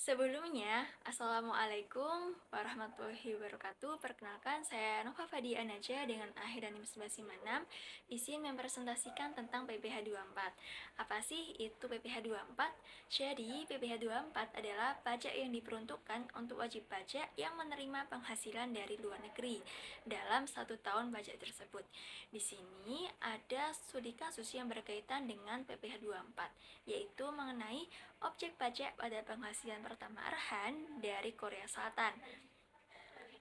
Sebelumnya, Assalamualaikum warahmatullahi wabarakatuh. Perkenalkan, saya Nova Fadia Naja dengan akhir dan NIM 1156 izin mempresentasikan tentang PPh 24. Apa sih itu PPh 24? Jadi, PPh 24 adalah pajak yang diperuntukkan untuk wajib pajak yang menerima penghasilan dari luar negeri dalam 1 tahun pajak tersebut. Di sini ada studi kasus yang berkaitan dengan PPh 24, yaitu mengenai objek pajak pada penghasilan pertama arahan dari Korea Selatan.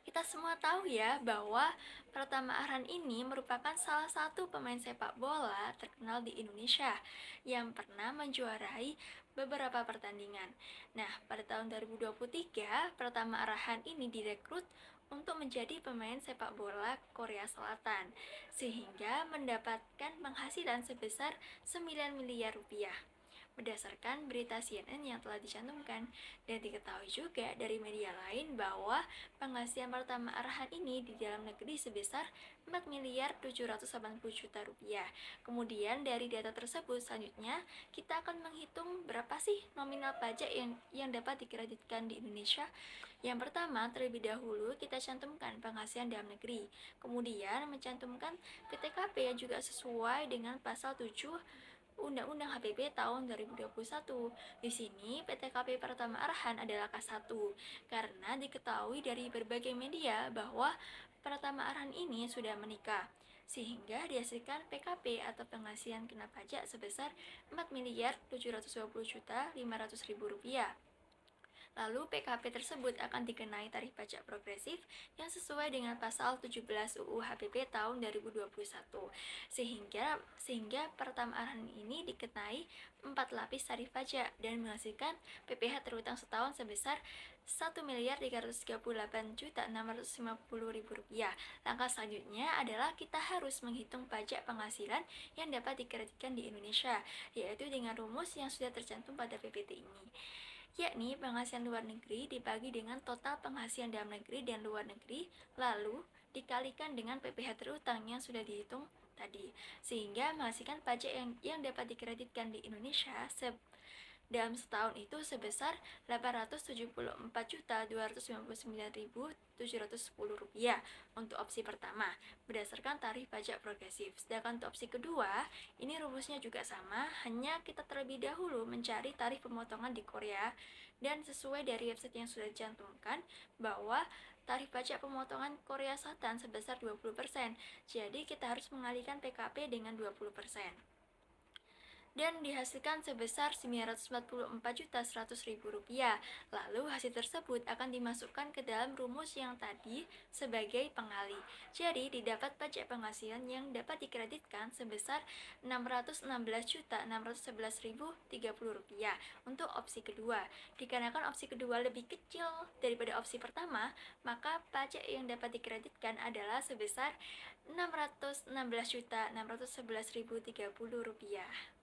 Kita semua tahu ya bahwa Pratama Arhan ini merupakan salah satu pemain sepak bola terkenal di Indonesia yang pernah menjuarai beberapa pertandingan. Nah, pada tahun 2023, Pratama Arhan ini direkrut untuk menjadi pemain sepak bola Korea Selatan, sehingga mendapatkan penghasilan sebesar 9 miliar rupiah berdasarkan berita CNN yang telah dicantumkan. Dan diketahui juga dari media lain bahwa penghasilan pertama Arhan ini di dalam negeri sebesar 4 miliar 780 juta rupiah. Kemudian dari data tersebut selanjutnya kita akan menghitung berapa sih nominal pajak yang dapat dikreditkan di Indonesia. Yang pertama, terlebih dahulu kita cantumkan penghasilan dalam negeri. Kemudian mencantumkan PTKP yang juga sesuai dengan pasal 7 Undang-Undang HPP tahun 2021. Di sini PTKP pertama Arhan adalah K1 karena diketahui dari berbagai media bahwa pertama Arhan ini sudah menikah sehingga dihasilkan PKP atau penghasilan kena pajak sebesar 4 miliar 720 juta 500 ribu rupiah. Lalu PKP tersebut akan dikenai tarif pajak progresif yang sesuai dengan pasal 17 UU HPP tahun 2021. Sehingga pertama Arhan ini dikenai 4 lapis tarif pajak dan menghasilkan PPh terutang setahun sebesar 1 miliar 338 juta 650 ribu rupiah. Langkah selanjutnya adalah kita harus menghitung pajak penghasilan yang dapat dikreditkan di Indonesia, yaitu dengan rumus yang sudah tercantum pada PPT ini, yakni penghasilan luar negeri dibagi dengan total penghasilan dalam negeri dan luar negeri, lalu dikalikan dengan PPh terutang yang sudah dihitung tadi, sehingga menghasilkan pajak yang dapat dikreditkan di Indonesia dalam setahun itu sebesar Rp874.299.710 untuk opsi pertama berdasarkan tarif pajak progresif. Sedangkan untuk opsi kedua, ini rumusnya juga sama, hanya kita terlebih dahulu mencari tarif pemotongan di Korea dan sesuai dari website yang sudah dicantumkan bahwa tarif pajak pemotongan Korea Selatan sebesar 20%. Jadi kita harus mengalihkan PKP dengan 20%. Dan dihasilkan sebesar Rp944.100.000. Lalu hasil tersebut akan dimasukkan ke dalam rumus yang tadi sebagai pengali. Jadi didapat pajak penghasilan yang dapat dikreditkan sebesar Rp616.611.030 untuk opsi kedua. Dikarenakan opsi kedua lebih kecil daripada opsi pertama, maka pajak yang dapat dikreditkan adalah sebesar Rp616.611.030.